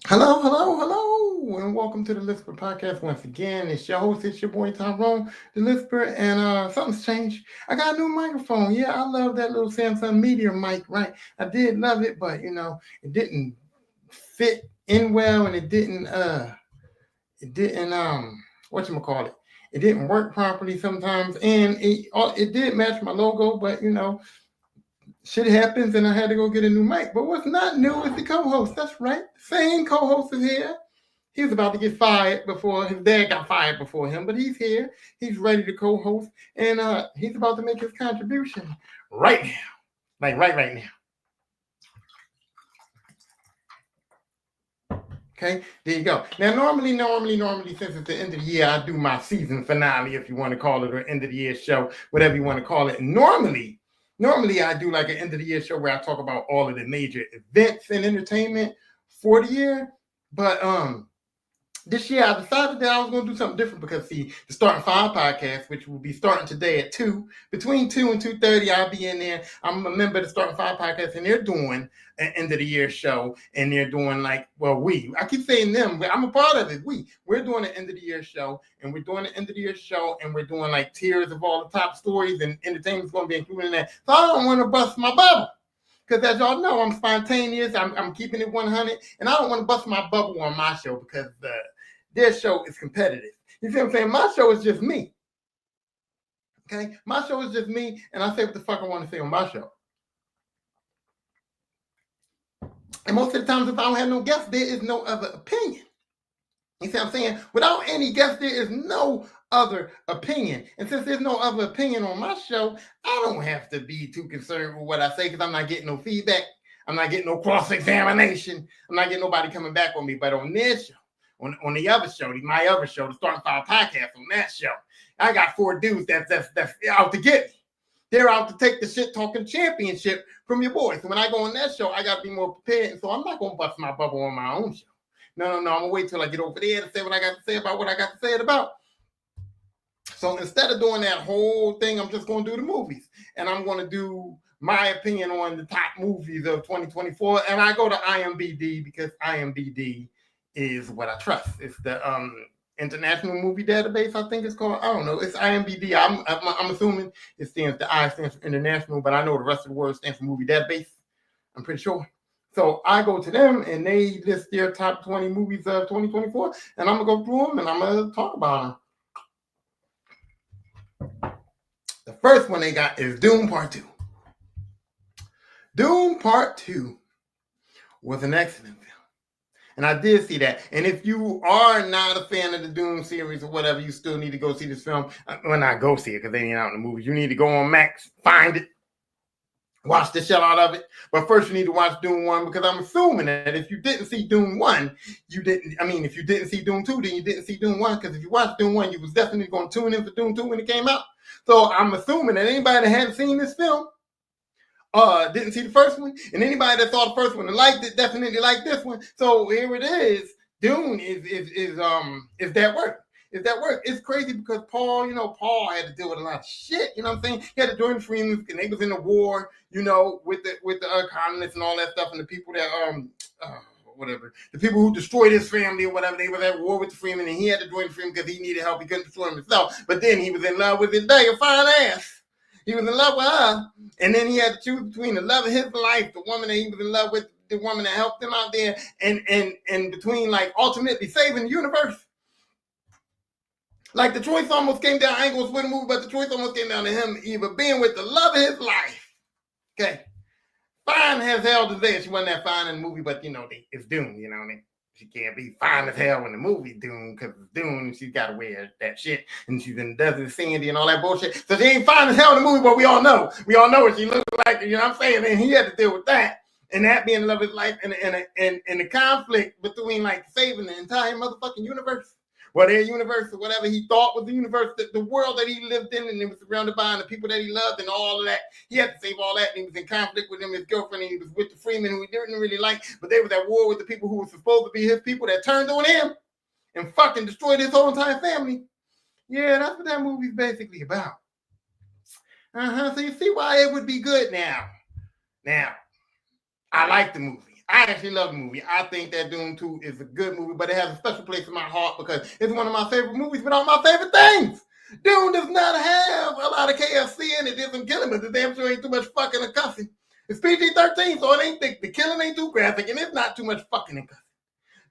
Hello, hello, hello, and welcome to the Lisper Podcast once again. It's your host, it's your boy Tyrone, the Lisper, and something's changed. I got a new microphone. Yeah, I love that little Samsung Meteor mic, right? I did love it, but it didn't fit in well, and it didn't whatchamacallit, it didn't work properly sometimes, and it did match my logo, but shit happens and I had to go get a new mic. But what's not new is the co-host. That's right. The same co-host is here. He was about to get fired before his dad got fired before him, but he's here. He's ready to co-host, and he's about to make his contribution right now, like right now. Okay, there you go. Now, normally, since it's the end of the year, I do my season finale, if you want to call it, or end of the year show, whatever you want to call it. Normally, I do like an end of the year show where I talk about all of the major events and entertainment for the year. But this year I decided that I was going to do something different because the Starting Five podcast, which will be starting today at 2, between 2 and 2:30, I'll be in there. I'm a member of the Starting Five podcast, and they're doing an end of the year show, and they're doing I keep saying them, but I'm a part of it. We're doing an end of the year show, and we're doing an end of the year show, and we're doing like tiers of all the top stories, and entertainment's going to be included in that. So I don't want to bust my bubble. Because as y'all know, I'm spontaneous. I'm keeping it 100, and I don't want to bust my bubble on my show because their show is competitive. You see what I'm saying? My show is just me. Okay? My show is just me, and I say what the fuck I want to say on my show. And most of the times, if I don't have no guests, there is no other opinion. You see what I'm saying? Without any guests, there is no other opinion. And since there's no other opinion on my show, I don't have to be too concerned with what I say because I'm not getting no feedback. I'm not getting no cross-examination. I'm not getting nobody coming back on me. But on this show, on the other show, my other show, the Starting Five podcast, on that show, I got 4 dudes that's out to get me. They're out to take the shit talking championship from your boy. So when I go on that show, I got to be more prepared. And so I'm not going to bust my bubble on my own show. No. I'm going to wait till I get over there to say what I got to say about what I got to say it about. So instead of doing that whole thing, I'm just going to do the movies. And I'm going to do my opinion on the top movies of 2024. And I go to IMDb because IMDb is what I trust. It's the International Movie Database, I think it's called. I don't know. It's IMDb. I'm assuming it stands, the I stands for international, but I know the rest of the word stands for movie database. I'm pretty sure. So I go to them and they list their top 20 movies of 2024, and I'm gonna go through them and I'm gonna talk about them. The first one they got is Dune Part 2. Dune Part 2 was an excellent film. And I did see that. And if you are not a fan of the Dune series or whatever, you still need to go see this film. Well, not go see it because they ain't out in the movies. You need to go on Max, find it, watch the shell out of it. But first you need to watch Dune 1 because I'm assuming that if you didn't see Dune 1, you didn't, if you didn't see Dune 2, then you didn't see Dune 1 because if you watched Dune 1, you was definitely going to tune in for Dune 2 when it came out. So I'm assuming that anybody that hadn't seen this film didn't see the first one, and anybody that saw the first one and liked it definitely liked this one. So here it is. Dune is that work. Is that work? It's crazy because Paul had to deal with a lot of shit. You know what I'm saying? He had to join the Freemen, and they was in the war, with the colonists and all that stuff, and the people that whatever, the people who destroyed his family or whatever, they were at war with the Freemen, and he had to join the Freemen because he needed help. He couldn't destroy himself. But then he was in love with his day, a fine ass. He was in love with her, and then he had to choose between the love of his life, the woman that he was in love with, the woman that helped him out there, and between ultimately saving the universe. Like the choice almost came down. I ain't gonna swing the movie, but the choice almost came down to him either being with the love of his life. Okay, fine as hell to say she wasn't that fine in the movie, but it's Dune. She can't be fine as hell in the movie Dune because it's Dune and she's got to wear that shit and she's in the desert Sandy and all that bullshit. So she ain't fine as hell in the movie, but we all know what she looks like. You know what I'm saying? And he had to deal with that. And that being the love of his life and the conflict between saving the entire motherfucking universe. Well, their universe or whatever he thought was the universe, the world that he lived in and he was surrounded by and the people that he loved and all of that. He had to save all that and he was in conflict with him, his girlfriend, and he was with the Freemen who he didn't really like, but they was at war with the people who were supposed to be his people that turned on him and fucking destroyed his whole entire family. Yeah, that's what that movie's basically about. So you see why it would be good now. Now, I like the movie. I actually love the movie. I think that Dune 2 is a good movie, but it has a special place in my heart because it's one of my favorite movies without my favorite things. Dune does not have a lot of KFC in it. It isn't killing, but the damn sure ain't too much fucking and cussing. It's PG-13, so it ain't the killing ain't too graphic, and it's not too much fucking and cussing.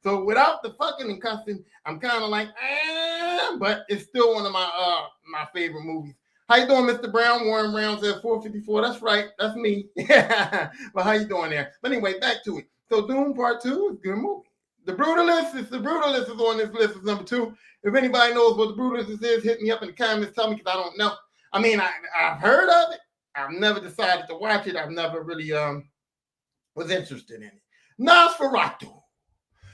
So without the fucking and cussing, I'm kind of like, but it's still one of my favorite movies. How you doing, Mr. Brown? Warren Brown says 454. That's right. That's me. But how you doing there? But anyway, back to it. So Dune Part 2 is a good movie. The Brutalist is on this list as number 2. If anybody knows what The Brutalist is, hit me up in the comments. Tell me because I don't know. I mean, I've heard of it. I've never decided to watch it. I've never really was interested in it. Nosferatu.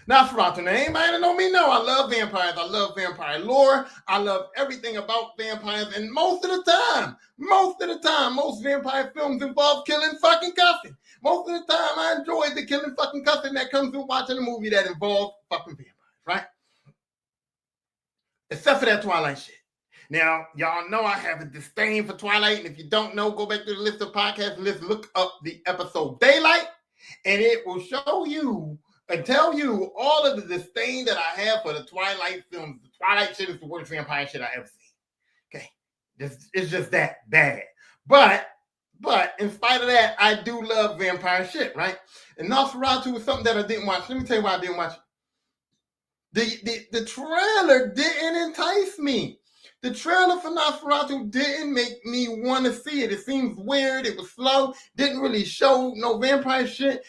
Now, anybody that know me know I love vampires. I love vampire lore. I love everything about vampires. And most of the time, most vampire films involve killing fucking cussing. Most of the time, I enjoy the killing fucking cussing that comes with watching a movie that involves fucking vampires, right? Except for that Twilight shit. Now, y'all know I have a disdain for Twilight. And if you don't know, go back to the list of podcasts and let's look up the episode Daylight. And it will show you and tell you all of the disdain that I have for the Twilight films. The Twilight shit is the worst vampire shit I ever seen. Okay. It's just that bad. But in spite of that, I do love vampire shit, right? And Nosferatu was something that I didn't watch. Let me tell you why I didn't watch it. The trailer didn't entice me. The trailer for Nosferatu didn't make me want to see it. It seems weird. It was slow. Didn't really show no vampire shit.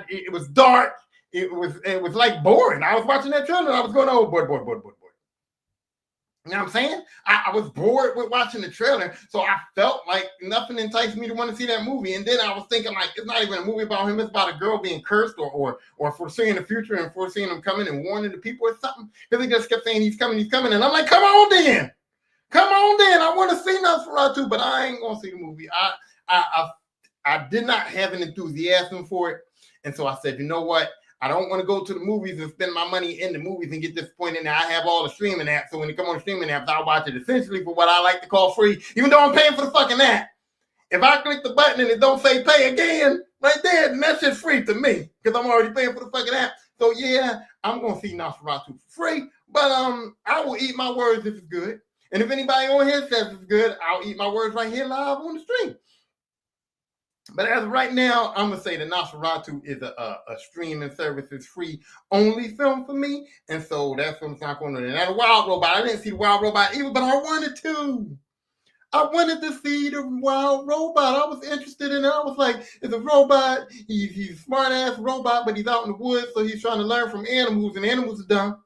It was dark. It was like boring. I was watching that trailer and I was going, oh, bored. You know what I'm saying? I was bored with watching the trailer, so I felt like nothing enticed me to want to see that movie. And then I was thinking, like, it's not even a movie about him. It's about a girl being cursed or foreseeing the future and foreseeing him coming and warning the people or something. Because he just kept saying he's coming. And I'm like, come on then. I want to see Nosferatu, but I ain't going to see the movie. I did not have an enthusiasm for it. And so I said, you know what? I don't want to go to the movies and spend my money in the movies and get disappointed. Now I have all the streaming apps, so when they come on the streaming apps, I'll watch it essentially for what I like to call free, even though I'm paying for the fucking app. If I click the button and it don't say pay again right there, then that shit's free to me because I'm already paying for the fucking app. So yeah, I'm gonna see Nosferatu for free, but I will eat my words if it's good. And if anybody on here says it's good, I'll eat my words right here live on the stream. But as of right now, I'm going to say the Nosferatu is a streaming service. It's free only film for me. And so that's what I'm not going to do. Now, the Wild Robot, I didn't see the Wild Robot either, but I wanted to. I wanted to see the Wild Robot. I was interested in it. I was like, it's a robot. He's a smart-ass robot, but he's out in the woods, so he's trying to learn from animals, and animals are dumb.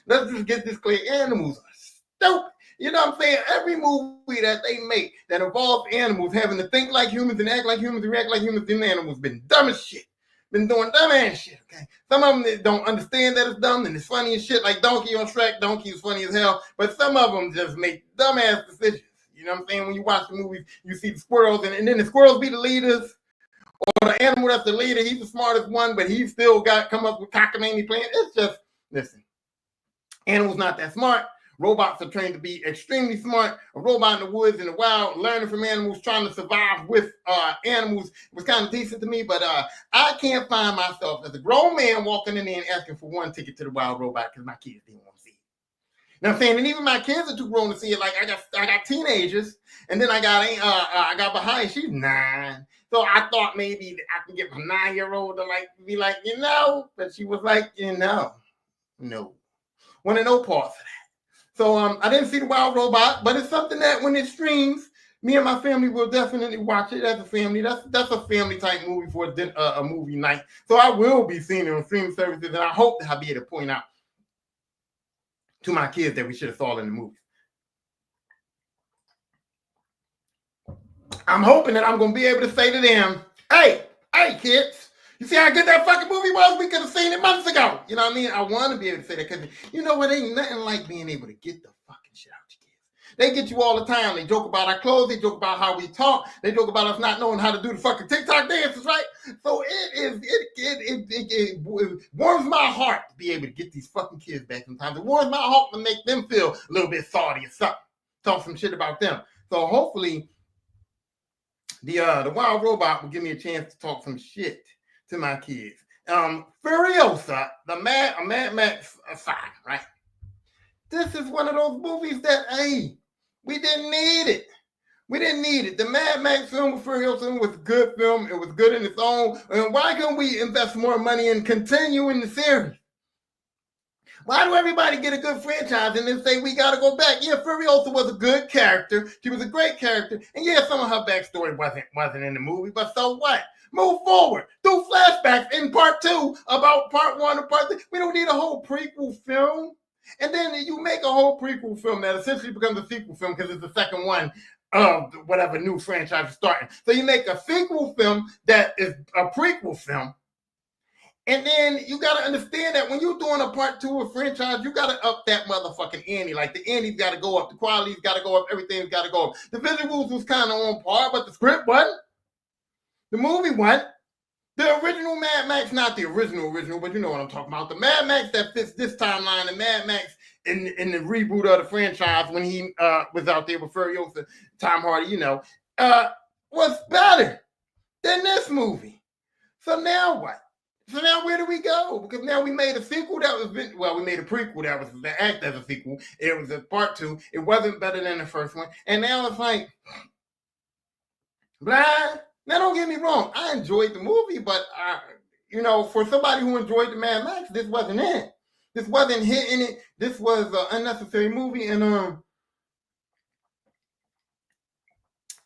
Let's just get this clear. Animals are stupid. You know what I'm saying? Every movie that they make that involves animals having to think like humans and act like humans and react like humans and animals been dumb as shit. Been doing dumb ass shit, okay? Some of them don't understand that it's dumb and it's funny as shit, like Donkey on Shrek. Donkey is funny as hell, but some of them just make dumb ass decisions. You know what I'm saying? When you watch the movies, you see the squirrels and then the squirrels be the leaders, or the animal that's the leader, he's the smartest one, but he still got come up with cockamamie plans. It's just, listen, animals not that smart. Robots are trained to be extremely smart. A robot in the woods, in the wild, learning from animals, trying to survive with animals was kind of decent to me. But I can't find myself as a grown man walking in there and asking for one ticket to the Wild Robot because my kids didn't want to see it. You know what I'm saying? And even my kids are too grown to see it. Like I got teenagers, and then I got behind. She's 9, so I thought maybe I can get my 9-year-old to be like, but she was like, no, want to know parts of that. So I didn't see the Wild Robot, but it's something that when it streams, me and my family will definitely watch it as a family. That's a family type movie for a movie night. So I will be seeing it on streaming services, and I hope that I'll be able to point out to my kids that we should have saw it in the movies. I'm hoping that I'm going to be able to say to them, hey, kids. You see how good that fucking movie was? We could have seen it months ago. You know what I mean? I want to be able to say that because you know what? Ain't nothing like being able to get the fucking shit out your kids. They get you all the time. They joke about our clothes. They joke about how we talk. They joke about us not knowing how to do the fucking TikTok dances, right? So it warms my heart to be able to get these fucking kids back sometimes. It warms my heart to make them feel a little bit salty or something. Talk some shit about them. So hopefully the Wild Robot will give me a chance to talk some shit to my kids. Furiosa, the Mad Max saga, right? This is one of those movies that, hey, we didn't need it. We didn't need it. The Mad Max film with Furiosa was a good film. It was good in its own. And why couldn't we invest more money in continuing the series? Why do everybody get a good franchise and then say we got to go back? Yeah, Furiosa was a good character. She was a great character. And yeah, some of her backstory wasn't in the movie, but so what? Move forward. Do flashbacks in part 2 about part 1 and part 3. We don't need a whole prequel film. And then you make a whole prequel film that essentially becomes a sequel film because it's the second one of whatever new franchise is starting. So you make a sequel film that is a prequel film. And then you got to understand that when you're doing a part 2 of franchise, you got to up that motherfucking ante. Like the ante's got to go up, the quality's got to go up, everything's got to go up. The visuals was kind of on par, but the script wasn't. The movie wasn't. The original Mad Max, not the original, but you know what I'm talking about. The Mad Max that fits this timeline, the Mad Max in the reboot of the franchise when he was out there with Furiosa, Tom Hardy, was better than this movie. So now what? So now where do we go? Because now we made a sequel that was, we made a prequel that was the act as a sequel. It was a part 2. It wasn't better than the first one. And now it's like, blah. Now don't get me wrong. I enjoyed the movie, but for somebody who enjoyed the Mad Max, this wasn't it. This wasn't hitting it. This was an unnecessary movie, and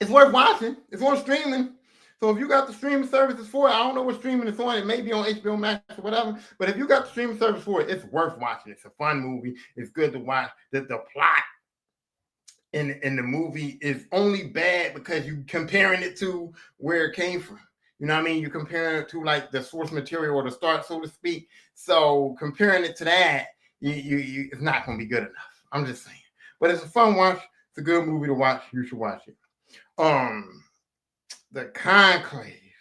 it's worth watching. It's on streaming. So if you got the streaming services for it, I don't know what streaming it's on. It may be on HBO Max or whatever. But if you got the streaming service for it, it's worth watching. It's a fun movie. It's good to watch. The plot in the movie is only bad because you're comparing it to where it came from. You know what I mean? You're comparing it to like the source material or the start, so to speak. So comparing it to that, it's not going to be good enough. I'm just saying. But it's a fun watch. It's a good movie to watch. You should watch it. The Conclave.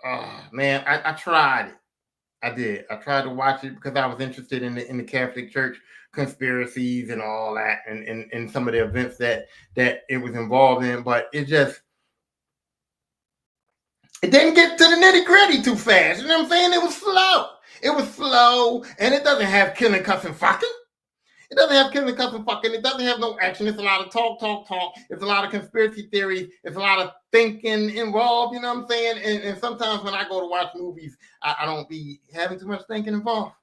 Oh man, I tried it. I did. I tried to watch it because I was interested in the Catholic Church conspiracies and all that, and some of the events that it was involved in. But it didn't get to the nitty gritty too fast. You know what I'm saying? It was slow, and it doesn't have killing, cussing, fucking. It doesn't have killing, cussing, fucking. It doesn't have no action. It's a lot of talk. It's a lot of conspiracy theories. It's a lot of thinking involved. You know what I'm saying? And sometimes when I go to watch movies, I don't be having too much thinking involved.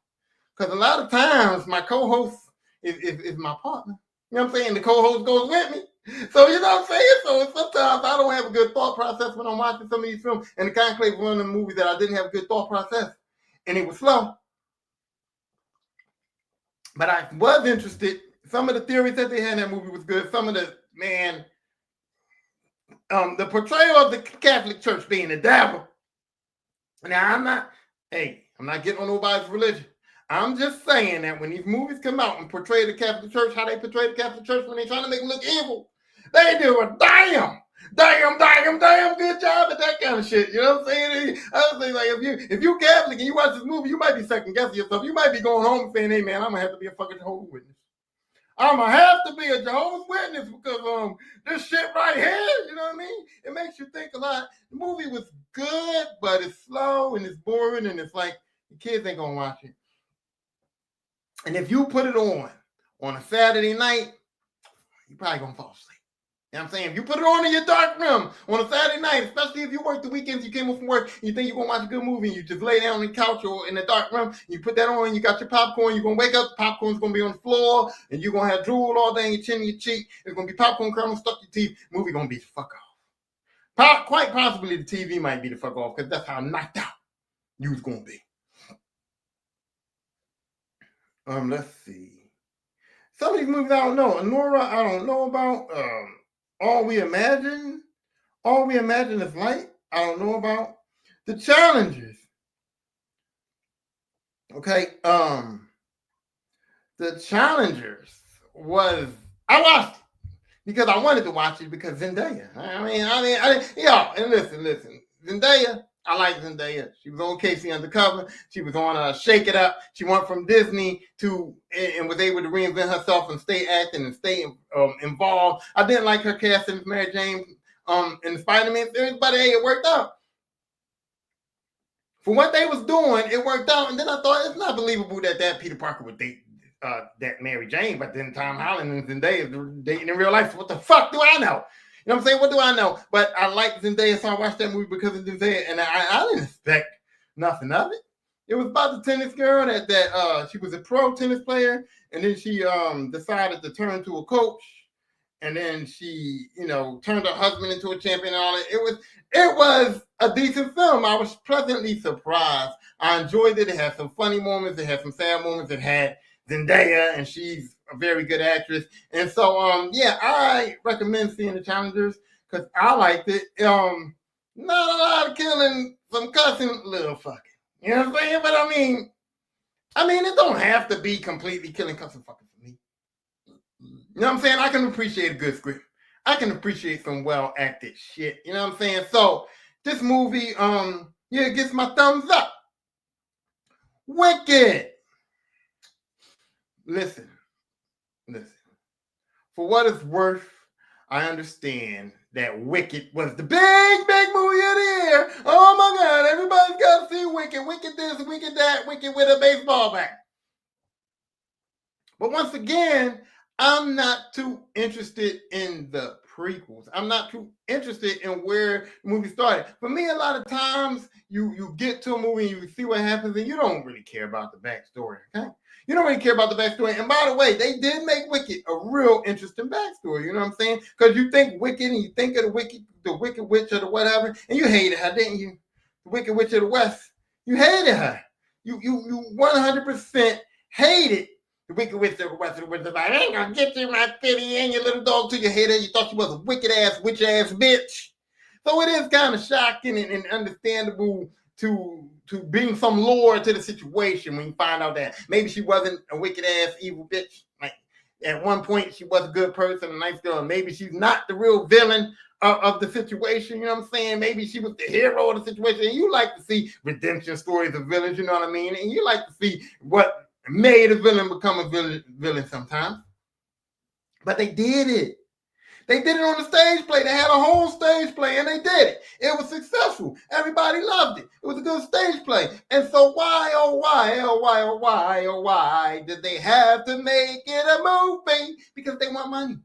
Because a lot of times my co-host is my partner. You know what I'm saying? The co-host goes with me. So you know what I'm saying? So sometimes I don't have a good thought process when I'm watching some of these films. And The Conclave was one of the movies that I didn't have a good thought process. And it was slow. But I was interested. Some of the theories that they had in that movie was good. Some of the, the portrayal of the Catholic Church being the devil. Now, I'm not getting on nobody's religion. I'm just saying that when these movies come out and portray the Catholic Church, how they portray the Catholic Church when they're trying to make them look evil, they do a damn good job at that kind of shit. You know what I'm saying? I was saying, like, if you Catholic and you watch this movie, you might be second guessing yourself. You might be going home and saying, hey man, I'm gonna have to be a fucking Jehovah's Witness. I'm gonna have to be a Jehovah's Witness because this shit right here, you know what I mean? It makes you think a lot. The movie was good, but it's slow and it's boring and it's like the kids ain't gonna watch it. And if you put it on a Saturday night, you're probably gonna fall asleep. You know what I'm saying? If you put it on in your dark room on a Saturday night, especially if you work the weekends, you came home from work, and you think you're going to watch a good movie, and you just lay down on the couch or in the dark room, and you put that on, you got your popcorn, you're going to wake up, the popcorn's going to be on the floor, and you're going to have drool all day in your chin and your cheek. There's going to be popcorn kernels stuck in your teeth. Movie going to be the fuck off. Quite possibly the TV might be the fuck off, because that's how knocked out you was going to be. Let's see. Some of these movies I don't know. Anora, I don't know about. All We Imagine is Light. I don't know about. The Challengers. Okay. The Challengers I watched it because I wanted to watch it because Zendaya. And listen. Zendaya, I like Zendaya. She was on Casey Undercover. She was on Shake It Up. She went from Disney and was able to reinvent herself and stay acting and stay involved. I didn't like her casting as Mary Jane in Spider-Man series, but hey, it worked out. For what they was doing, it worked out. And then I thought it's not believable that Peter Parker would date that Mary Jane, but then Tom Holland and Zendaya are dating in real life. So what the fuck do I know? You know what I'm saying? What do I know? But I like Zendaya, so I watched that movie because of Zendaya, and I didn't expect nothing of it. It was about the tennis girl that she was a pro tennis player, and then she decided to turn to a coach, and then she, turned her husband into a champion and all that. It was a decent film. I was pleasantly surprised. I enjoyed it. It had some funny moments. It had some sad moments. It had Zendaya, and she's a very good actress. And so, I recommend seeing The Challengers because I liked it. Not a lot of killing, some cussing, little fucking. You know what I'm saying? But I mean, it don't have to be completely killing, cussing, fucking for me. You know what I'm saying? I can appreciate a good script. I can appreciate some well acted shit. You know what I'm saying? So this movie, it gets my thumbs up. Wicked. Listen. For what it's worth, I understand that Wicked was the big movie of the year. Oh my God, everybody's got to see Wicked. Wicked this, Wicked that, Wicked with a baseball bat. But once again, I'm not too interested in the prequels. I'm not too interested in where the movie started. For me, a lot of times you get to a movie and you see what happens and you don't really care about the backstory, okay? You don't really care about the backstory. And by the way, they did make Wicked a real interesting backstory. You know what I'm saying? Because you think Wicked and you think of the Wicked Witch or the whatever, and you hated her, didn't you? The Wicked Witch of the West. You hated her. You 100% hated the Wicked Witch of the West. The Witch of the West. I ain't gonna get you, my fitty and your little dog till you hated her. You thought she was a wicked ass, witch ass bitch. So it is kind of shocking and understandable to bring some lore to the situation when you find out that maybe she wasn't a wicked ass evil bitch. Like at one point she was a good person, a nice girl. Maybe she's not the real villain of the situation. You know what I'm saying? Maybe she was the hero of the situation. And you like to see redemption stories of villains. You know what I mean? And you like to see what made a villain become a villain sometimes. But they did it. They did it on the stage play. They had a whole stage play and they did it. It was successful. Everybody loved it. It was a good stage play. And so why did they have to make it a movie? Because they want money.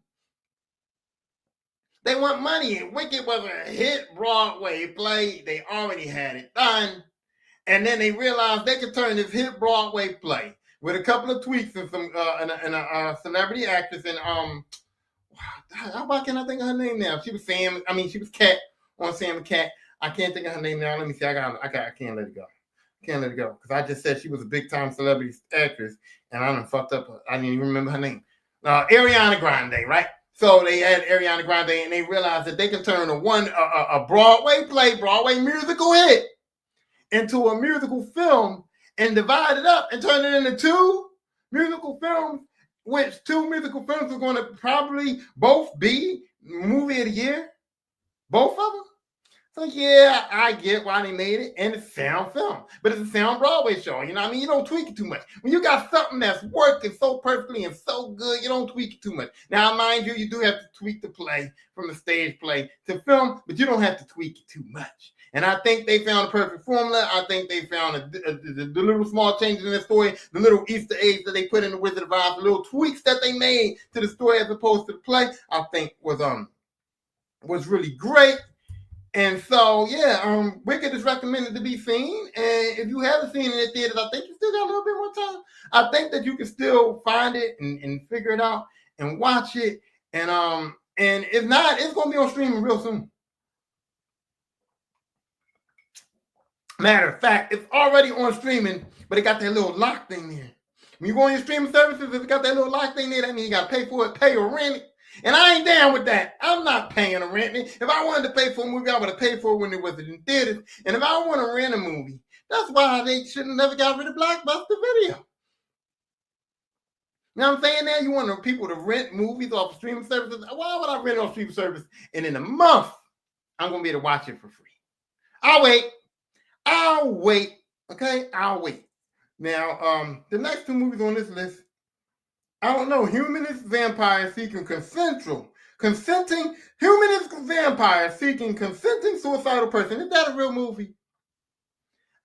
They want money. And Wicked was a hit Broadway play. They already had it done. And then they realized they could turn this hit Broadway play with a couple of tweaks and some and a celebrity actress and why can't I think of her name now? She was she was Cat on Sam and Cat. I can't think of her name now. Let me see. I can't let it go. Can't let it go. Because I just said she was a big time celebrity actress and I done fucked up. I didn't even remember her name. Ariana Grande, right? So they had Ariana Grande and they realized that they can turn a Broadway play, Broadway musical hit into a musical film and divide it up and turn it into two musical films, which two musical films are going to probably both be movie of the year, both of them. So yeah, I get why they made it, and it's sound film, but it's a sound Broadway show. You know what I mean? You don't tweak it too much. When you got something that's working so perfectly and so good, you don't tweak it too much. Now, mind you, you do have to tweak the play from the stage play to film, but you don't have to tweak it too much. And I think they found a perfect formula. I think they found the little small changes in the story, the little Easter eggs that they put in the Wizard of Oz, the little tweaks that they made to the story as opposed to the play, I think was really great. And so, Wicked is recommended to be seen. And if you haven't seen it in theaters, I think you still got a little bit more time. I think that you can still find it and figure it out and watch it. And if not, it's going to be on streaming real soon. Matter of fact, it's already on streaming, but it got that little lock thing there. When you go on your streaming services, it's got that little lock thing there. That means you got to pay for it, pay or rent it. And I ain't down with that. I'm not paying or renting it. If I wanted to pay for a movie, I would have paid for it when it was in theaters. And if I want to rent a movie, that's why they shouldn't have never got rid of Blockbuster Video. You know what I'm saying? Now you want people to rent movies off streaming services. Why would I rent it off streaming service? And in a month, I'm going to be able to watch it for free. I'll wait. Okay? I'll wait. Now, the next two movies on this list, I don't know. Humanist vampire seeking humanist vampire seeking consenting suicidal person. Is that a real movie?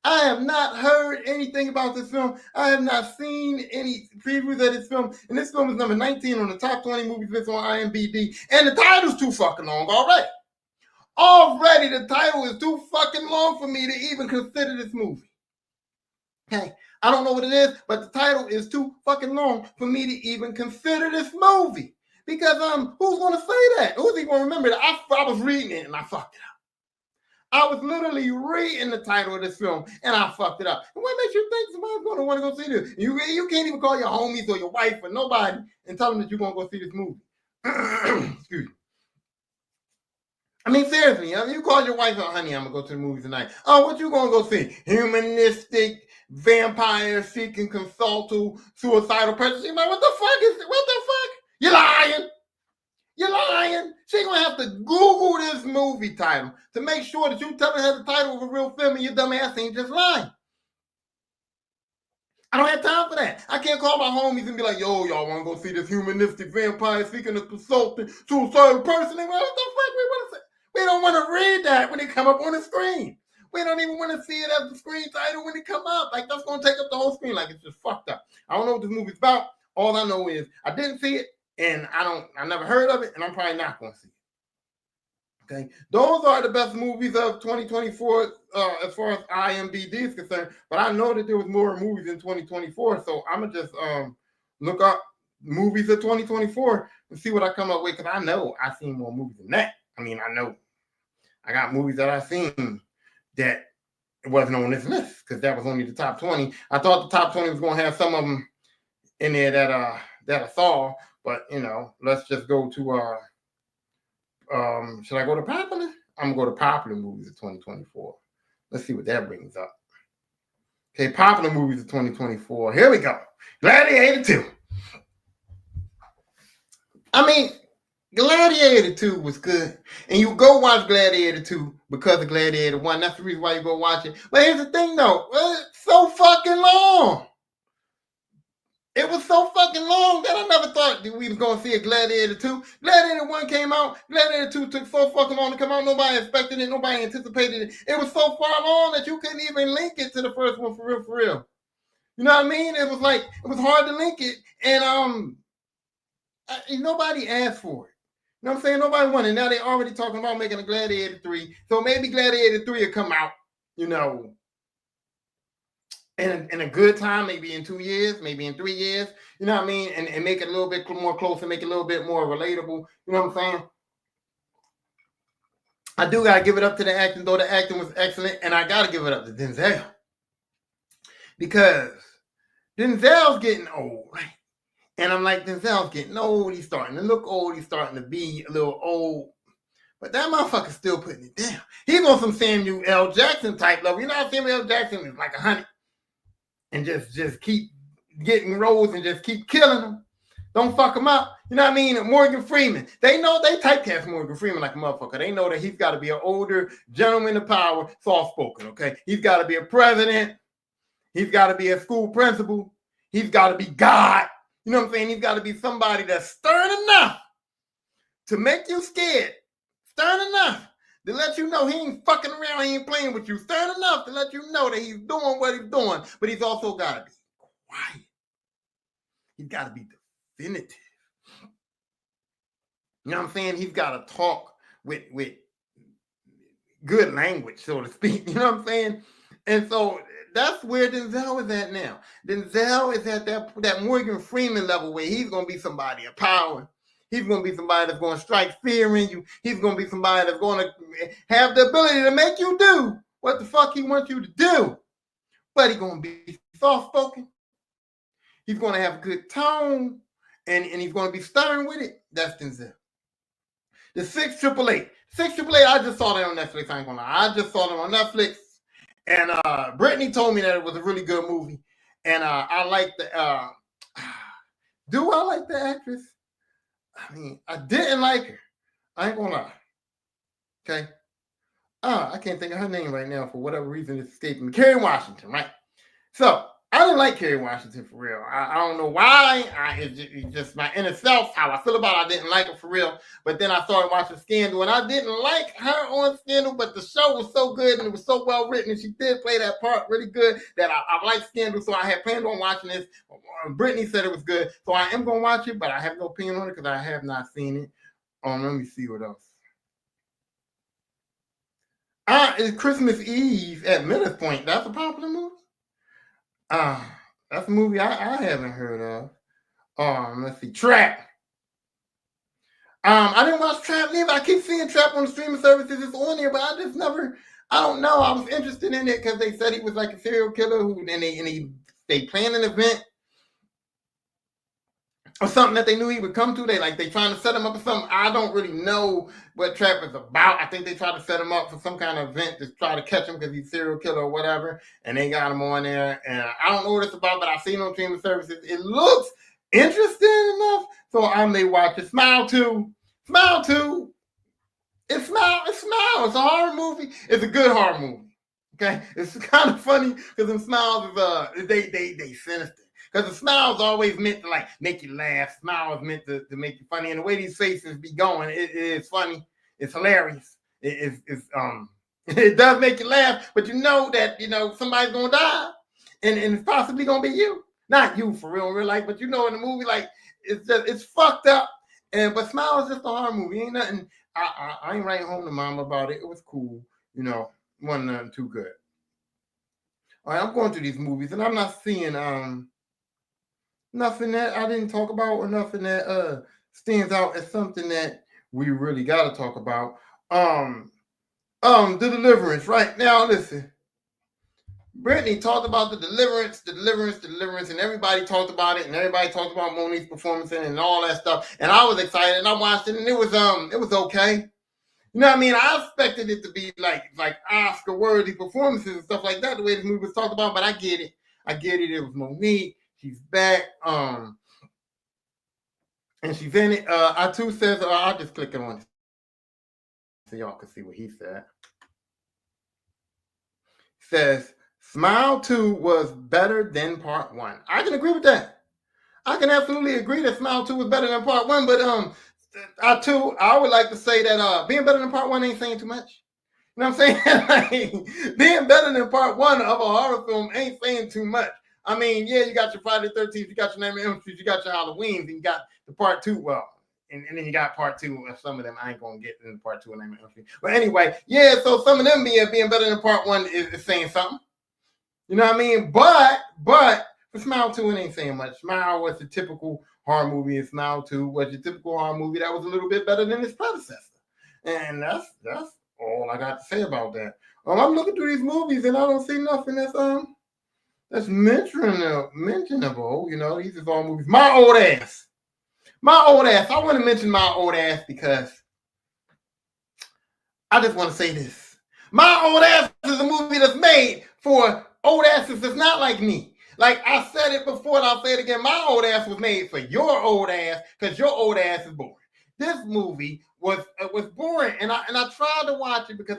I have not heard anything about this film. I have not seen any previews of this film. And this film is number 19 on the top 20 movies list on IMDb. And the title's too fucking long already. Already the title is too fucking long for me to even consider this movie. Okay, I don't know what it is, but the title is too fucking long for me to even consider this movie. Because who's gonna say that? Who's even gonna remember that? I was reading it and I fucked it up. I was literally reading the title of this film and I fucked it up. And what makes you think somebody's gonna want to go see this? You can't even call your homies or your wife or nobody and tell them that you're gonna go see this movie. Excuse me. I mean, seriously, you call your wife, honey, I'm gonna go to the movie tonight. Oh, what you gonna go see? Humanistic, vampire-seeking, consultal, suicidal person. She's like, what the fuck is it? What the fuck? You're lying. You're lying. She's gonna have to Google this movie title to make sure that you tell her the title of a real film and your dumb ass ain't just lying. I don't have time for that. I can't call my homies and be like, yo, y'all want to go see this humanistic vampire seeking a consultant, suicidal person? What the fuck we want to say? We don't want to read that when it come up on the screen. We don't even want to see it as the screen title when it come up. Like, that's going to take up the whole screen. Like, it's just fucked up. I don't know what this movie's about. All I know is I didn't see it, and I never heard of it, and I'm probably not going to see it. Okay? Those are the best movies of 2024 as far as IMDb is concerned. But I know that there was more movies in 2024, so I'm going to just look up movies of 2024 and see what I come up with, because I know I've seen more movies than that. I mean, I know I got movies that I've seen that wasn't on this list because that was only the top 20. I thought the top 20 was going to have some of them in there that I saw, but let's just go to should I go to popular? I'm gonna go to popular movies of 2024. Let's see what that brings up. Okay, popular movies of 2024. Here we go. Gladiator 2. I mean, Gladiator 2 was good. And you go watch Gladiator 2 because of Gladiator 1. That's the reason why you go watch it. But here's the thing, though. It's so fucking long. It was so fucking long that I never thought that we was going to see a Gladiator 2. Gladiator 1 came out. Gladiator 2 took so fucking long to come out. Nobody expected it. Nobody anticipated it. It was so far long that you couldn't even link it to the first one for real, for real. You know what I mean? It was hard to link it. And nobody asked for it. You know what I'm saying? Nobody wanted. Now they're already talking about making a Gladiator 3. So maybe Gladiator 3 will come out, in a good time, maybe in 2 years, maybe in 3 years, you know what I mean? And make it a little bit more closer, make it a little bit more relatable. You know what I'm saying? I do got to give it up to the acting, though the acting was excellent. And I got to give it up to Denzel. Because Denzel's getting old, right? And I'm like, Denzel's getting old. He's starting to look old. He's starting to be a little old. But that motherfucker's still putting it down. He's on some Samuel L. Jackson type level. You know how Samuel L. Jackson is like 100 and just keep getting roles and just keep killing them. Don't fuck him up. You know what I mean? Morgan Freeman. They know they typecast Morgan Freeman like a motherfucker. They know that he's got to be an older gentleman of power, soft-spoken, okay? He's got to be a president. He's got to be a school principal. He's got to be God. You know what I'm saying? He's got to be somebody that's stern enough to make you scared. Stern enough to let you know he ain't fucking around, he ain't playing with you. Stern enough to let you know that he's doing what he's doing, but he's also got to be quiet. He's got to be definitive. You know what I'm saying? He's got to talk with good language, so to speak. You know what I'm saying? And so that's where Denzel is at now. Denzel is at that Morgan Freeman level where he's going to be somebody of power. He's going to be somebody that's going to strike fear in you. He's going to be somebody that's going to have the ability to make you do what the fuck he wants you to do. But he's going to be soft-spoken. He's going to have a good tone. And he's going to be stern with it. That's Denzel. The 688. 688, I just saw that on Netflix. I ain't going to lie. I just saw it on Netflix. And Brittany told me that it was a really good movie. And I like the... do I like the actress? I mean, I didn't like her. I ain't gonna lie. Okay. I can't think of her name right now for whatever reason it's escaping me. Kerry Washington, right? So I didn't like Kerry Washington for real. I don't know why. It's just my inner self, how I feel about her. I didn't like her for real. But then I started watching Scandal, and I didn't like her on Scandal, but the show was so good and it was so well written, and she did play that part really good that I liked Scandal, so I had planned on watching this. Brittany said it was good, so I am going to watch it, but I have no opinion on it because I have not seen it. Let me see what else. It's Christmas Eve at Miller's Point. That's a popular movie? That's a movie I haven't heard of. Let's see, Trap. I didn't watch Trap neither. I keep seeing Trap on the streaming services. It's on there, but I just never. I don't know. I was interested in it because they said he was like a serial killer and they planned an event or something that they knew he would come to. They trying to set him up for something. I don't really know what Trap is about. I think they tried to set him up for some kind of event to try to catch him because he's a serial killer or whatever, and they got him on there. And I don't know what it's about, but I've seen it on streaming services. It looks interesting enough, so I may watch it. Smile 2. It's Smile. It's a horror movie. It's a good horror movie. Okay, it's kind of funny because them smiles is they sinister. Because the smile's always meant to like make you laugh. Smile is meant to make you funny. And the way these faces be going, it is funny. It's hilarious. It does make you laugh, but you know that somebody's gonna die, and it's possibly gonna be you. Not you for real life, but in the movie, like it's fucked up. But Smile is just a horror movie. Ain't nothing. I ain't writing home to mom about it. It was cool. Wasn't nothing too good. All right, I'm going through these movies, and I'm not seeing nothing that I didn't talk about or nothing that stands out as something that we really got to talk about. The Deliverance. Right now, listen. Brittany talked about the deliverance, and everybody talked about it, and everybody talked about Monique's performance and all that stuff. And I was excited, and I watched it, and it was okay. You know what I mean? I expected it to be like Oscar-worthy performances and stuff like that, the way this movie was talked about. But I get it. It was Monique. She's back. And she's in it. Atu says, I'll just click it on it so y'all can see what he said. He says, Smile 2 was better than Part 1. I can agree with that. I can absolutely agree that Smile 2 was better than Part 1, but I would like to say that being better than Part 1 ain't saying too much. You know what I'm saying? Like, being better than Part 1 of a horror film ain't saying too much. I mean, yeah, you got your Friday the 13th, you got your Nightmare on Elm Street, you got your Halloweens, and you got the Part 2. Well, and then you got Part 2 of some of them. I ain't gonna get into Part 2 of Nightmare on Elm Street. But anyway, yeah, so some of them being better than Part 1 is saying something. You know what I mean? But for Smile 2, it ain't saying much. Smile was the typical horror movie, and Smile 2 was your typical horror movie that was a little bit better than its predecessor. And that's all I got to say about that. I'm looking through these movies, and I don't see nothing that's mentionable. These are all movies. My Old Ass. I want to mention My Old Ass because I just want to say this. My Old Ass is a movie that's made for old asses that's not like me. Like I said it before, and I'll say it again. My Old Ass was made for your old ass because your old ass is boring. This movie was boring, and I tried to watch it because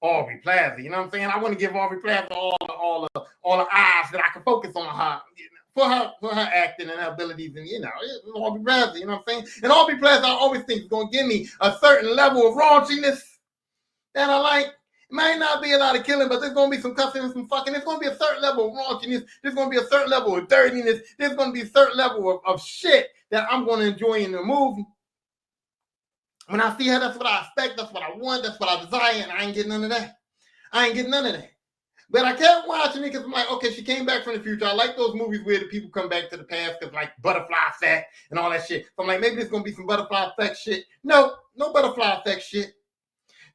Aubrey Plaza. You know what I'm saying? I want to give Aubrey Plaza all the eyes that I can focus on her. For her acting and her abilities, and Aubrey Plaza, you know what I'm saying? And Aubrey Plaza, I always think is gonna give me a certain level of raunchiness that I like. It might not be a lot of killing, but there's gonna be some cussing and some fucking. There's gonna be a certain level of raunchiness. There's gonna be a certain level of dirtiness. There's gonna be a certain level of shit that I'm gonna enjoy in the movie. When I see her, that's what I expect. That's what I want. That's what I desire, and I ain't getting none of that. But I kept watching it because I'm like, okay, she came back from the future. I like those movies where the people come back to the past because like Butterfly Effect and all that shit. So I'm like, maybe there's going to be some Butterfly Effect shit. No Butterfly Effect shit.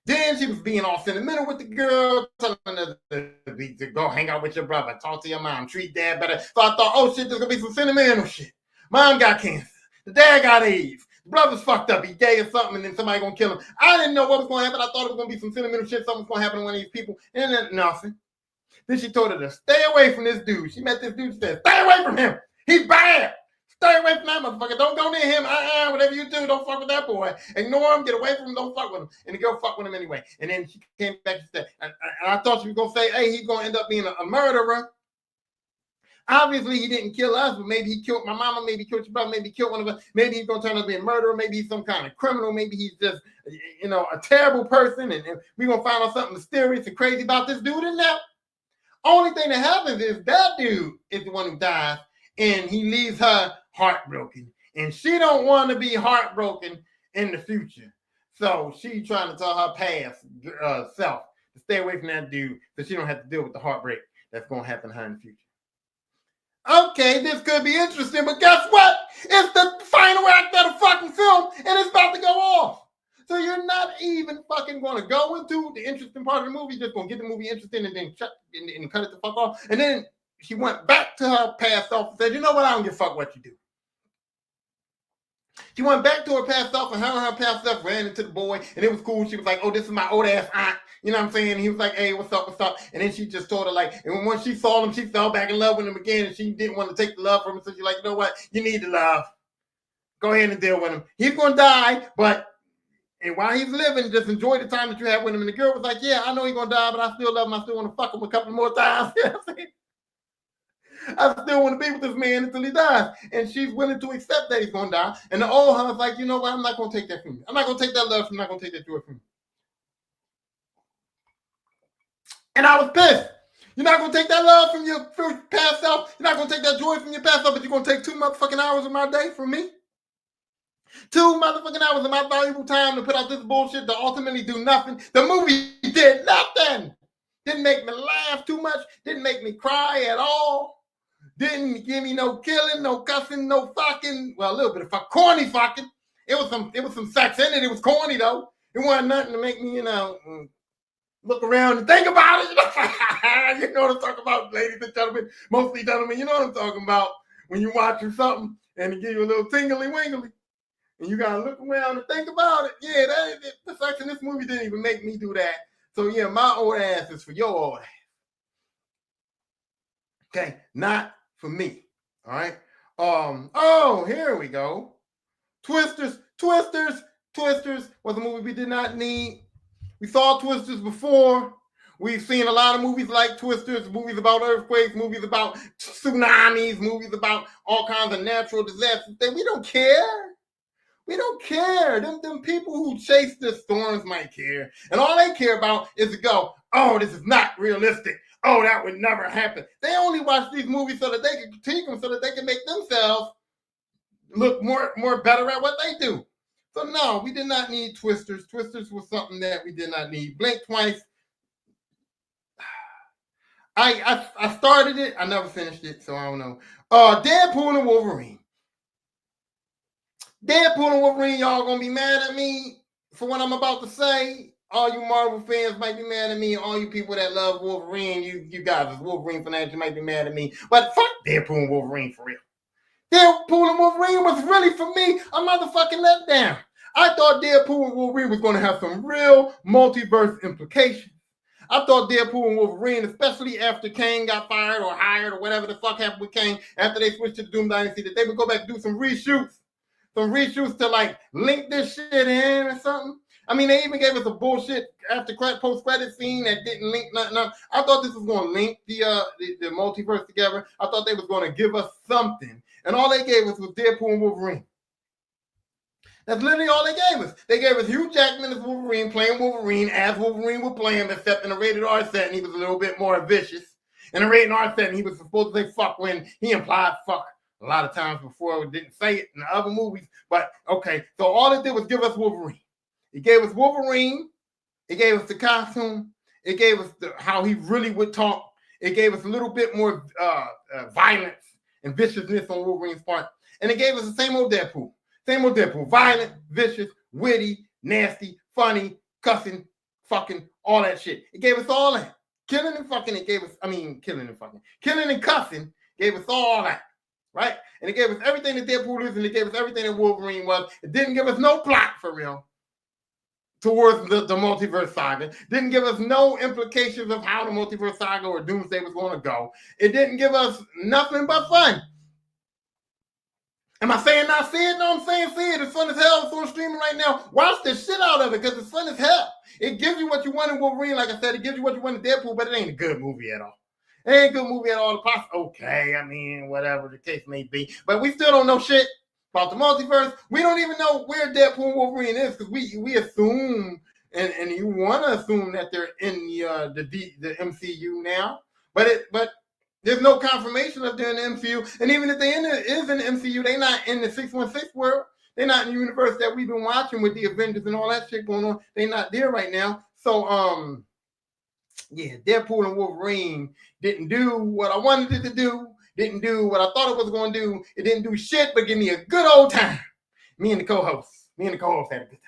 Then she was being all sentimental with the girl, telling her to go hang out with your brother, talk to your mom, treat dad better. So I thought, oh shit, there's going to be some sentimental shit. Mom got cancer. The dad got AIDS. The brother's fucked up. He gay or something, and then somebody going to kill him. I didn't know what was going to happen. I thought it was going to be some sentimental shit. Something was going to happen to one of these people. And then nothing. Then she told her to stay away from this dude. She met this dude. She said, stay away from him. He's bad. Stay away from that motherfucker. Don't go near him. Whatever you do, don't fuck with that boy. Ignore him. Get away from him. Don't fuck with him. And the girl fucked with him anyway. And then she came back and said, and I thought she was going to say, hey, he's going to end up being a murderer. Obviously, he didn't kill us, but maybe he killed my mama, maybe he killed your brother, maybe he killed one of us, maybe he's going to turn out to be a murderer, maybe he's some kind of criminal, maybe he's just, a terrible person, and we're going to find out something mysterious and crazy about this dude. And now, only thing that happens is that dude is the one who dies, and he leaves her heartbroken. And she don't want to be heartbroken in the future. So she trying to tell her past self to stay away from that dude so she don't have to deal with the heartbreak that's going to happen to her in the future. Okay, this could be interesting, but guess what? It's the final act of the fucking film, and it's about to go off. So you're not even fucking going to go into the interesting part of the movie, just going to get the movie interesting and then cut it the fuck off. And then she went back to her past self and said, you know what? I don't give a fuck what you do. She went back to her past self, and her past self ran into the boy, and it was cool. She was like, oh, this is my old ass aunt. You know what I'm saying? And he was like, hey, what's up, what's up? And then she just told her, like, and once she saw him, she fell back in love with him again, and she didn't want to take the love from him. So she's like, you know what? You need the love. Go ahead and deal with him. He's going to die, and while he's living, just enjoy the time that you have with him. And the girl was like, yeah, I know he's going to die, but I still love him. I still want to fuck him a couple more times. You know what I'm saying? I still want to be with this man until he dies. And she's willing to accept that he's going to die. And the old hunter's like, you know what? I'm not going to take that from you. I'm not going to take that love from you. I'm not going to take that joy from you. And I was pissed. You're not going to take that love from your past self. You're not going to take that joy from your past self, but you're going to take 2 motherfucking hours of my day from me. 2 motherfucking hours of my valuable time to put out this bullshit to ultimately do nothing. The movie did nothing. Didn't make me laugh too much. Didn't make me cry at all. Didn't give me no killing, no cussing, no fucking. Well, a little bit of corny fucking. It was some sex in it. It was corny though. It wasn't nothing to make me, look around and think about it. You know what I'm talking about, ladies and gentlemen. Mostly gentlemen, you know what I'm talking about. When you're watching something and it give you a little tingly wingly, and you gotta look around and think about it. Yeah, the sex in this movie didn't even make me do that. So yeah, my old ass is for your old ass. Okay, not for me. All right. Oh, here we go. Twisters was a movie we did not need. We saw Twisters before. We've seen a lot of movies like Twisters, movies about earthquakes, movies about tsunamis, movies about all kinds of natural disasters. We don't care. We don't care. Them people who chase the storms might care. And all they care about is to go, oh, this is not realistic. Oh, that would never happen. They only watch these movies so that they can critique them, so that they can make themselves look more better at what they do. So no, we did not need Twisters. Twisters was something that we did not need. Blink twice. I started it. I never finished it, so I don't know. Deadpool and Wolverine. Deadpool and Wolverine, y'all gonna be mad at me for what I'm about to say. All you Marvel fans might be mad at me. All you people that love Wolverine, you guys as Wolverine fanatics, might be mad at me. But fuck Deadpool and Wolverine for real. Deadpool and Wolverine was really, for me, a motherfucking letdown. I thought Deadpool and Wolverine was going to have some real multiverse implications. I thought Deadpool and Wolverine, especially after Kang got fired or hired or whatever the fuck happened with Kang, after they switched to Doom Dynasty, that they would go back and do some reshoots to like link this shit in or something. I mean, they even gave us a bullshit after post-credit scene that didn't link nothing up. I thought this was going to link the multiverse together. I thought they was going to give us something. And all they gave us was Deadpool and Wolverine. That's literally all they gave us. They gave us Hugh Jackman as Wolverine, playing Wolverine as Wolverine would play him, except in a rated R setting, he was a little bit more vicious. In a rated R setting, he was supposed to say fuck when he implied fuck a lot of times before. We didn't say it in the other movies. But, okay, so all it did was give us Wolverine. It gave us Wolverine. It gave us the costume. It gave us how he really would talk. It gave us a little bit more violence and viciousness on Wolverine's part. And it gave us the same old Deadpool. Same old Deadpool. Violent, vicious, witty, nasty, funny, cussing, fucking, all that shit. It gave us all that. Killing and fucking, killing and cussing gave us all that. Right? And it gave us everything that Deadpool is, and it gave us everything that Wolverine was. It didn't give us no plot for real towards the multiverse saga. Didn't give us no implications of how the multiverse saga or Doomsday was going to go. It didn't give us nothing but fun. Am I saying not see it? No, I'm saying see it. It's fun as hell. It's on streaming right now. Watch the shit out of it because it's fun as hell. It gives you what you want in Wolverine. Like I said, it gives you what you want in Deadpool, but it ain't a good movie at all. It ain't a good movie at all. Okay, I mean, whatever the case may be. But we still don't know shit about the multiverse. We don't even know where Deadpool and Wolverine is because we assume, and you want to assume that they're in the MCU now. But there's no confirmation of they're in the MCU. And even if they is in the MCU, they're not in the 616 world. They're not in the universe that we've been watching with the Avengers and all that shit going on. They're not there right now. So, yeah, Deadpool and Wolverine didn't do what I wanted it to do. Didn't do what I thought it was going to do. It didn't do shit, but give me a good old time. Me and the co-hosts had a good time.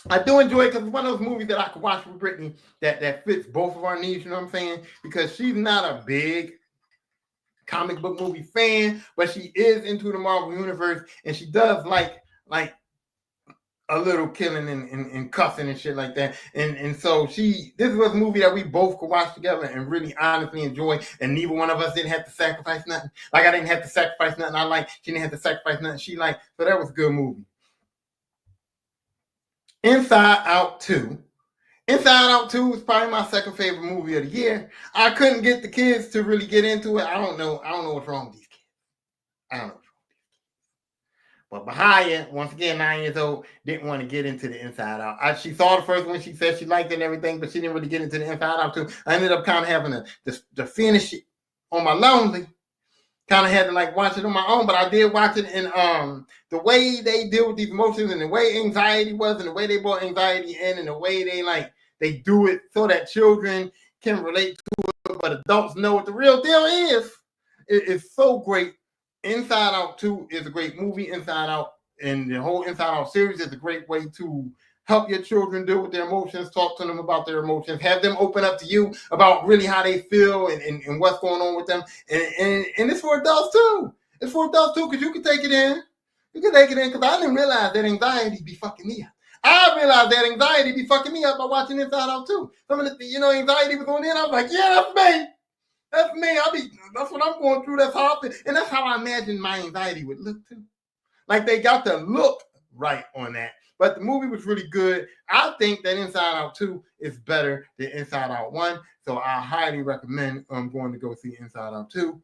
I do enjoy it because it's one of those movies that I can watch with Brittany that fits both of our needs, you know what I'm saying? Because she's not a big comic book movie fan, but she is into the Marvel Universe, and she does like a little killing and cussing and shit like that. And so this was a movie that we both could watch together and really honestly enjoy, and neither one of us didn't have to sacrifice nothing. Like I didn't have to sacrifice nothing I like. She didn't have to sacrifice nothing she liked. So that was a good movie. Inside Out 2. Inside Out 2 is probably my second favorite movie of the year. I couldn't get the kids to really get into it. I don't know what's wrong with these kids. I don't know what's wrong with these kids. But Bahia, once again, 9 years old, didn't want to get into the Inside Out. She saw the first one. She said she liked it and everything, but she didn't really get into the Inside Out 2. I ended up kind of having to finish it on my lonely. Kind of had to like watch it on my own, but I did watch it, and the way they deal with these emotions and the way anxiety was and the way they brought anxiety in and the way they do it so that children can relate to it, but adults know what the real deal is. It is so great. Inside Out 2 is a great movie. Inside Out and the whole Inside Out series is a great way to help your children deal with their emotions, talk to them about their emotions, have them open up to you about really how they feel and what's going on with them. And it's for adults too. It's for adults too, because you can take it in. You can take it in, because I didn't realize that anxiety be fucking me up. I realized that anxiety be fucking me up by watching Inside Out 2. Some of the, anxiety was going in. I was like, yeah, that's me. That's me. That's what I'm going through. That's how I feel. And that's how I imagine my anxiety would look too. Like they got the look right on that. But the movie was really good. I think that Inside Out 2 is better than Inside Out 1. So I highly recommend going to go see Inside Out 2.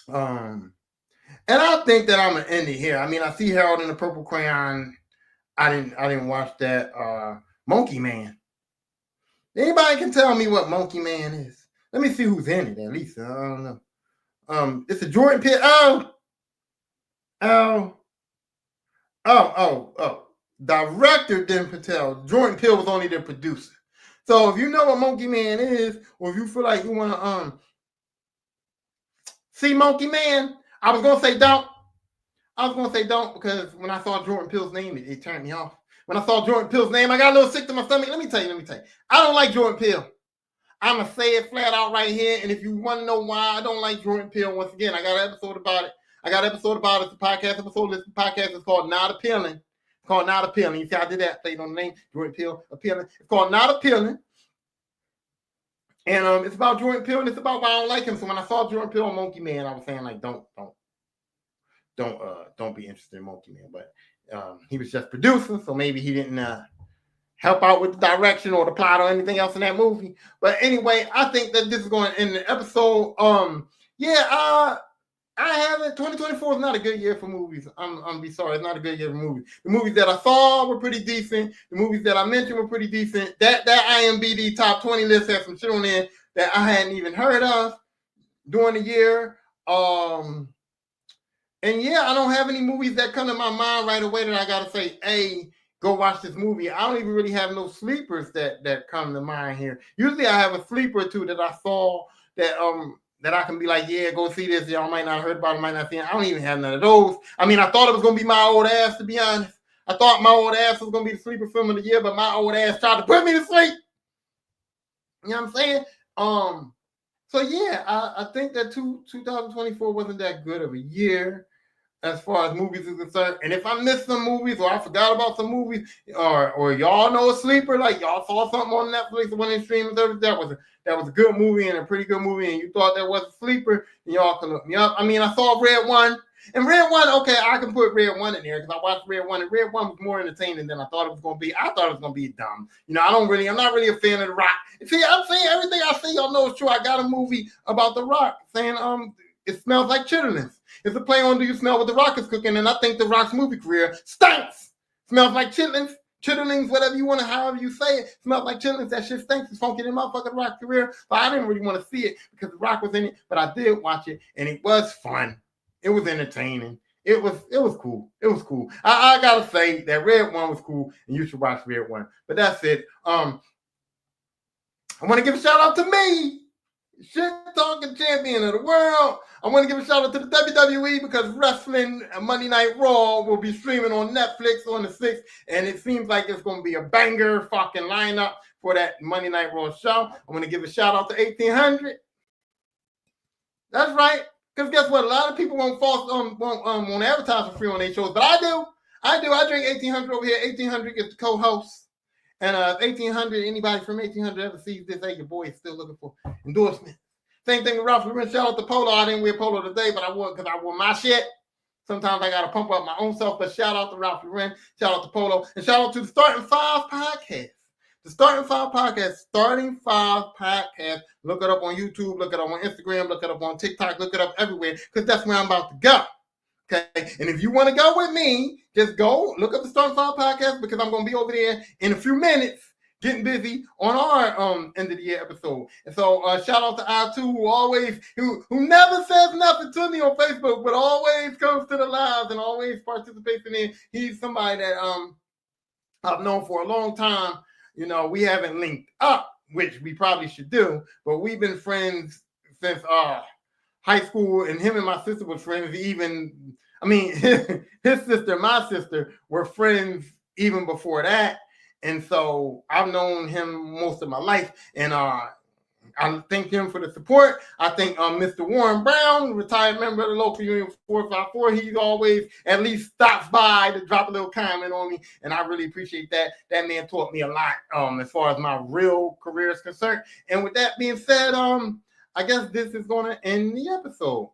And I think that I'm gonna end it here. I mean, I see Harold and the Purple Crayon. I didn't watch that. Monkey Man. Anybody can tell me what Monkey Man is? Let me see who's in it at least. I don't know. It's a Jordan Peele. Oh. Director Dan Patel. Jordan Peele was only the producer. So if you know what Monkey Man is, or if you feel like you want to see Monkey Man, I was gonna say don't because when I saw Jordan Peele's name, it turned me off. When I saw Jordan Peele's name, I got a little sick to my stomach. Let me tell you. I don't like Jordan Peele. I'm gonna say it flat out right here. And if you want to know why I don't like Jordan Peele, once again, I got an episode about it. It's a podcast episode. This podcast is called Not Appealing. Called Not Appealing. You see, I did that. Played on the name Jordan Peele. Appealing. It's called Not Appealing, and it's about Jordan Peele, and it's about why I don't like him. So when I saw Jordan Peele on Monkey Man, I was saying like, don't be interested in Monkey Man. But he was just producing, so maybe he didn't help out with the direction or the plot or anything else in that movie. But anyway, I think that this is going to end the episode. I haven't. 2024 is not a good year for movies. I'm gonna be sorry. It's not a good year for movies. The movies that I saw were pretty decent. The movies that I mentioned were pretty decent. That IMDb top 20 list has some shit on there that I hadn't even heard of during the year. And yeah, I don't have any movies that come to my mind right away that I gotta say, hey, go watch this movie. I don't even really have no sleepers that come to mind here. Usually I have a sleeper or two that I saw that I can be like, yeah, go see this. Y'all might not have heard about it, might not see it. I don't even have none of those. I mean, I thought it was going to be My Old Ass, to be honest. I thought My Old Ass was going to be the sleeper film of the year, but My Old Ass tried to put me to sleep. You know what I'm saying? So yeah, I think that 2024 wasn't that good of a year as far as movies is concerned. And if I missed some movies or I forgot about some movies or y'all know a sleeper, like y'all saw something on Netflix or one of the streaming services that was a good movie and a pretty good movie and you thought that was a sleeper, and y'all can look me up. I mean, I saw Red One. And Red One, okay, I can put Red One in there because I watched Red One, and Red One was more entertaining than I thought it was going to be. I thought it was going to be dumb. I'm not really a fan of The Rock. See, I'm saying everything I say, y'all know is true. I got a movie about The Rock saying, it smells like chitlins. It's a play on Do You Smell What The Rock Is Cooking? And I think The Rock's movie career stinks. Smells like chitlins. Chitterlings, whatever you want to, however you say it, smells like chitlins. That shit stinks. It's funky in my fucking Rock career. But I didn't really want to see it because The Rock was in it. But I did watch it, and it was fun. It was entertaining. It was cool. It was cool. I gotta say that Red One was cool, and you should watch Red One. But that's it. I want to give a shout out to me, shit talking champion of the world. I want to give a shout out to the WWE because Wrestling Monday Night Raw will be streaming on Netflix on the 6th, and it seems like it's going to be a banger fucking lineup for that Monday Night Raw show. I want to give a shout out to 1800. That's right, because guess what? A lot of people won't advertise for free on their shows, but I do. I drink 1800 over here. 1800 is the co-host. And 1800, anybody from 1800 ever sees this, hey, your boy is still looking for endorsement. Same thing with Ralph Lauren. Shout out to Polo. I didn't wear Polo today, but I wore because I wore my shit. Sometimes I got to pump up my own self, but shout out to Ralph Lauren. Shout out to Polo. And shout out to the Starting Five podcast. The Starting Five podcast. Starting Five podcast. Look it up on YouTube. Look it up on Instagram. Look it up on TikTok. Look it up everywhere because that's where I'm about to go. Okay, and if you want to go with me, just go look up the Starting Five podcast because I'm going to be over there in a few minutes getting busy on our end of the year episode. And so shout out to I2 who never says nothing to me on Facebook, but always comes to the lives and always participates in it. He's somebody that I've known for a long time. We haven't linked up, which we probably should do, but we've been friends since high school, and him and my sister were friends his sister and my sister were friends even before that. And so I've known him most of my life, and I thank him for the support. I think Mr. Warren Brown, retired member of the local union 454, he always at least stops by to drop a little comment on me, and I really appreciate that. That man taught me a lot as far as my real career is concerned. And with that being said, I guess this is going to end the episode.